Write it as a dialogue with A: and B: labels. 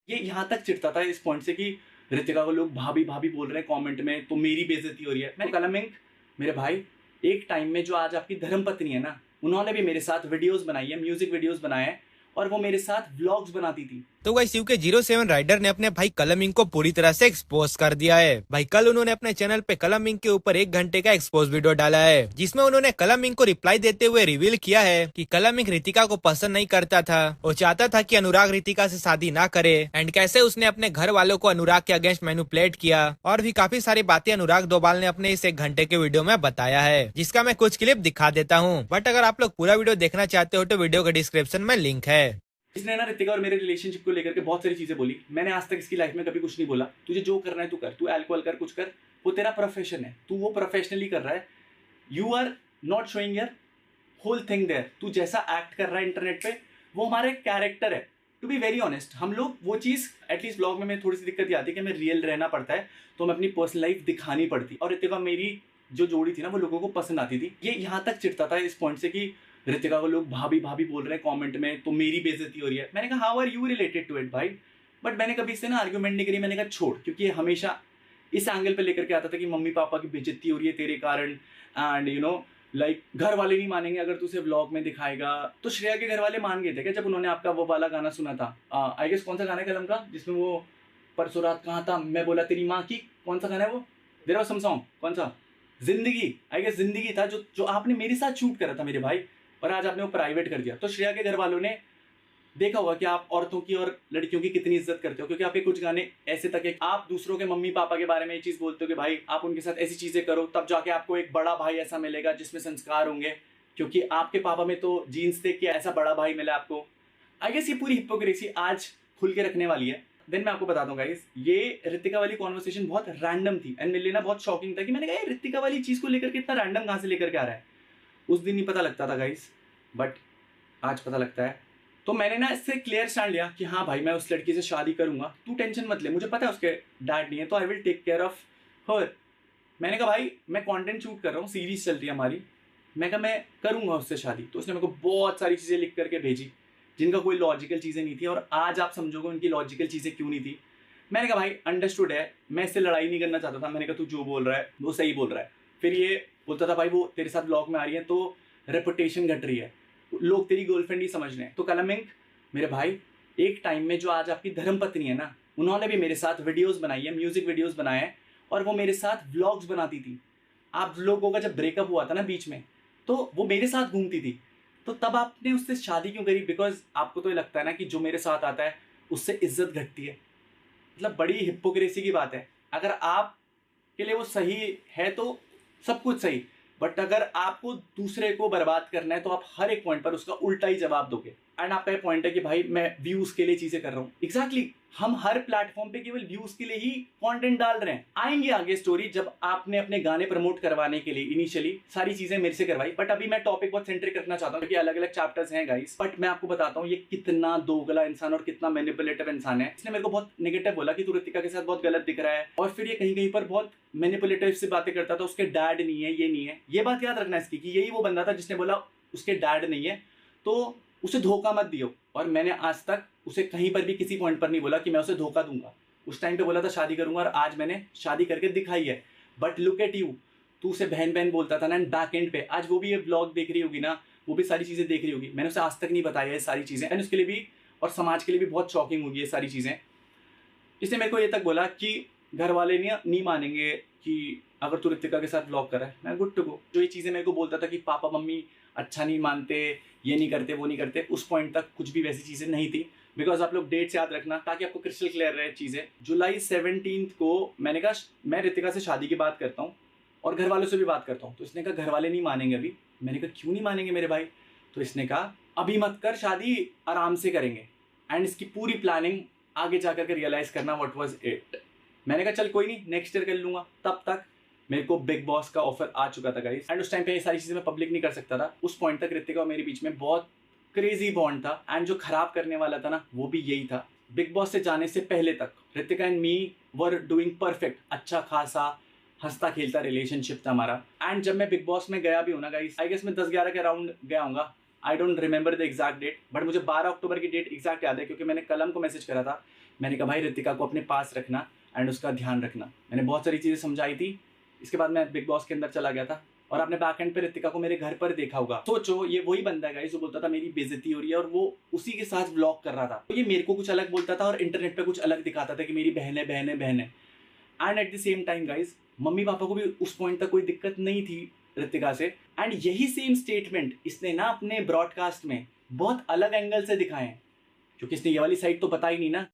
A: ये यहाँ तक चिढ़ता था इस पॉइंट से कि ऋतिका को लोग भाभी भाभी बोल रहे हैं कमेंट में, तो मेरी बेइज्जती हो रही है। मैं कलमिंग मेरे भाई, एक टाइम में जो आज आपकी धर्मपत्नी है ना, उन्होंने भी मेरे साथ वीडियोस बनाई है, म्यूजिक वीडियोस बनाए हैं, और वो मेरे साथ व्लॉग्स बनाती थी।
B: तो गाइस शिव के 07 राइडर ने अपने भाई कलमिंग को पूरी तरह से एक्सपोज कर दिया है। भाई कल उन्होंने अपने चैनल पे कलमिंग के ऊपर 1 घंटे का एक्सपोज वीडियो डाला है, जिसमें उन्होंने कलमिंग को रिप्लाई देते हुए रिवील किया है कि कलमिंग रितिका को पसंद नहीं करता था, वो चाहता था कि अनुराग रितिका से शादी ना करे, एंड कैसे उसने अपने घर वालों को अनुराग के अगेंस्ट मैनिपुलेट किया, और भी काफी सारी बातें अनुराग डोभाल ने अपने इस 1 घंटे के वीडियो में बताया है, जिसका मैं कुछ क्लिप दिखा देता हूँ। बट अगर आप लोग पूरा वीडियो देखना चाहते हो तो वीडियो के डिस्क्रिप्शन में लिंक है।
A: इसने ना ऋतिका और मेरे रिलेशनशिप को लेकर के बहुत सारी चीजें बोली। मैंने आज तक इसकी लाइफ में कभी कुछ नहीं बोला। तुझे जो करना है तू कर, तू अल्कोहल कर, कुछ कर, वो तेरा प्रोफेशन है, तू वो प्रोफेशनली कर रहा है। You are not showing your whole thing there. तू जैसा एक्ट कर रहा है इंटरनेट पे, वो हमारा एक कैरेक्टर है। टू बी वेरी ऑनेस्ट, हम लोग वो चीज़ एटलीस्ट ब्लॉग में मैं थोड़ी सी दिक्कत ये आती है कि हमें रियल रहना पड़ता है, तो हमें अपनी पर्सनल लाइफ दिखानी पड़ती। और ऋतिका मेरी जो जोड़ी थी ना, वो लोगों को पसंद आती थी। ये यहाँ तक चिढ़ता था इस पॉइंट से कि ऋतिका को लोग भाभी भाभी बोल रहे हैं कमेंट में, तो मेरी बेइज्जती हो रही है। मैंने कहा how are you related to it भाई? बट मैंने कभी इससे ना आर्ग्यूमेंट नहीं करी। मैंने कहा छोड़, क्योंकि ये हमेशा इस एंगल पे लेकर के आता था कि मम्मी पापा की बेइज्जती हो रही है तेरे कारण, एंड यू नो लाइक घर वाले नहीं मानेंगे अगर तू उसे व्लॉग में दिखाएगा। तो श्रेया के घर वाले मान गए थे क्या जब उन्होंने आपका वो वाला गाना सुना था? आई गेस कौन सा गाना है कलम का, जिसमें वो परसों रात कहाँ था, मैं बोला तेरी माँ की, कौन सा गाना है वो? देर सम सॉन्ग, कौन सा? जिंदगी, आई गेस जिंदगी था, जो जो आपने मेरे साथ शूट करा था मेरे भाई, और आज आपने वो प्राइवेट कर दिया। तो श्रेया के घर वालों ने देखा होगा कि आप औरतों की और लड़कियों की कितनी इज्जत करते हो, क्योंकि आपके कुछ गाने ऐसे तक है आप दूसरों के मम्मी पापा के बारे में ये चीज बोलते हो कि भाई आप उनके साथ ऐसी चीजें करो, तब जाके आपको एक बड़ा भाई ऐसा मिलेगा जिसमें संस्कार होंगे, क्योंकि आपके पापा में तो जीन्स थे कि ऐसा बड़ा भाई मिला आपको। आई गेस ये पूरी हिपोक्रेसी आज खुल के रखने वाली है। देन मैं आपको बताता हूँ गाइस, ये ऋतिका वाली कॉन्वर्सेशन बहुत रैंडम थी, एंड मेरे लिए ना बहुत शॉकिंग था कि मैंने कहा ऋतिका वाली चीज को लेकर के इतना रैंडम कहाँ से लेकर के आ रहा है। उस दिन नहीं पता लगता था गाइस, बट आज पता लगता है। तो मैंने ना इससे क्लियर स्टैंड लिया कि हाँ भाई मैं उस लड़की से शादी करूंगा, तू टेंशन मत ले, मुझे पता है उसके डैड नहीं है, तो I will take care of her. मैंने कहा भाई मैं कंटेंट शूट कर रहा हूँ, सीरीज चल रही है हमारी, मैं कहा मैं करूंगा उससे शादी। तो उसने मेरे को बहुत सारी चीज़ें लिख करके भेजी जिनका कोई लॉजिकल चीज़ें नहीं थी, और आज आप समझोगे उनकी लॉजिकल चीज़ें क्यों नहीं थी। मैंने कहा भाई अंडरस्टूड है, मैं इससे लड़ाई नहीं करना चाहता था। मैंने कहा तू जो बोल रहा है वो सही बोल रहा है। फिर ये बोलता था भाई वो तेरे साथ ब्लॉग में आ रही है तो रेपुटेशन घट रही है, लोग तेरी गर्लफ्रेंड ही समझ रहे हैं। तो कलमिंग मेरे भाई, एक टाइम में जो आज आपकी धर्मपत्नी है ना, उन्होंने भी मेरे साथ वीडियोस बनाई है, म्यूजिक वीडियोस बनाए हैं, और वो मेरे साथ व्लॉग्स बनाती थी। आप लोगों का जब ब्रेकअप हुआ था ना बीच में, तो वो मेरे साथ घूमती थी। तो तब आपने उससे शादी क्यों करी? बिकॉज आपको तो ये लगता है ना कि जो मेरे साथ आता है उससे इज्जत घटती है। मतलब बड़ी हिपोक्रेसी की बात है। अगर आप के लिए वो सही है तो सब कुछ सही, बट अगर आपको दूसरे को बर्बाद करना है तो आप हर एक पॉइंट पर उसका उल्टा ही जवाब दोगे। एंड आपका ये पॉइंट है कि भाई मैं व्यूज के लिए चीजें कर रहा हूँ। एग्जैक्टली हम हर प्लेटफॉर्म पे केवल व्यूज के लिए ही कंटेंट डाल रहे हैं। आएंगे आगे स्टोरी जब आपने अपने गाने प्रमोट करवाने के लिए इनिशियली सारी चीजें मेरे से करवाई, बट अभी मैं टॉपिक बहुत सेंट्रिक रखना चाहता हूँ क्योंकि अलग अलग चैप्टर्स हैं गाइस। बट मैं आपको बताता हूँ ये कितना दोगला इंसान और कितना मैनिपुलेटिव इंसान है। इसने मेरे को बहुत नेगेटिव बोला कि तू ऋतिका के साथ बहुत गलत दिख रहा है, और फिर ये कहीं कहीं पर बहुत मैनिपुलेटिव से बातें करता था, उसके डैड नहीं है, ये नहीं है। ये बात याद रखना इसकी कि यही वो बंदा था जिसने बोला उसके डैड नहीं है तो उसे धोखा मत दियो। और मैंने आज तक उसे कहीं पर भी किसी पॉइंट पर नहीं बोला कि मैं उसे धोखा दूंगा। उस टाइम पे बोला था शादी करूंगा, और आज मैंने शादी करके दिखाई है। बट लुक एट यू, तू उसे बहन बहन बोलता था ना, बैक एंड पे आज वो भी ये ब्लॉग देख रही होगी ना, वो भी सारी चीजें देख रही होगी। मैंने उसे आज तक नहीं बताया ये सारी चीजें, एंड उसके लिए भी और समाज के लिए भी बहुत शॉकिंग होगी ये सारी चीजें। इसने मेरे को ये तक बोला कि घर वाले नहीं मानेंगे कि अगर तू ऋतिका के साथ ब्लॉग कर रहा है। मैं गुड टू गो। जो ये चीज़ें मेरे को बोलता था कि पापा मम्मी अच्छा नहीं मानते, ये नहीं करते, वो नहीं करते, उस पॉइंट तक कुछ भी वैसी चीज़ें नहीं थी। बिकॉज आप लोग डेट्स याद रखना ताकि आपको क्रिस्टल क्लियर रहे चीज़ें। जुलाई 17 को मैंने कहा मैं ऋतिका से शादी की बात करता हूँ और घर वालों से भी बात करता हूँ। तो इसने कहा घर वाले नहीं मानेंगे अभी। मैंने कहा क्यों नहीं मानेंगे मेरे भाई? तो इसने कहा अभी मत कर शादी, आराम से करेंगे। एंड इसकी पूरी प्लानिंग आगे जाकर के रियलाइज करना व्हाट वाज इट। मैंने कहा चल कोई नहीं, नेक्स्ट ईयर कर लूंगा। तब तक मेरे को बिग बॉस का ऑफर आ चुका था गाइस, एंड उस टाइम पे ये सारी चीजें मैं पब्लिक नहीं कर सकता था। उस पॉइंट तक ऋतिका और मेरे बीच में बहुत क्रेजी बॉन्ड था, एंड जो खराब करने वाला था ना वो भी यही था। बिग बॉस से जाने से पहले तक Ritika and me were doing perfect, अच्छा खासा हंसता खेलता रिलेशनशिप था हमारा। एंड जब मैं बिग बॉस में गया भी हूँ ना गाइस, आई गेस मैं 10-11 के अराउंड गया हूँगा। I don't remember the exact date, but मुझे 12 अक्टूबर की डेट एग्जैक्ट याद है क्योंकि मैंने कलम को मैसेज करा था मैंने कहा भाई ऋतिका को अपने पास रखना एंड उसका ध्यान रखना। मैंने बहुत सारी चीज़ें समझाई थी। इसके बाद मैं बिग बॉस के अंदर चला गया था और आपने बैक एंड पे ऋतिका को मेरे घर पर देखा होगा। सोचो ये वही बंदा है गाइस जो बोलता था मेरी बेइज्जती हो रही है और वो उसी के साथ व्लॉग कर रहा था। तो ये मेरे को कुछ अलग बोलता था और इंटरनेट पे कुछ अलग दिखाता था कि मेरी बहन है बहन है बहन है। And at the same time guys mummy papa को भी उस पॉइंट तक कोई दिक्कत नहीं थी ऋतिका से। एंड यही सेम स्टेटमेंट इसने ना अपने ब्रॉडकास्ट में बहुत अलग एंगल से दिखाए हैं, क्योंकि इसने ये वाली साइड तो बताई नहीं ना।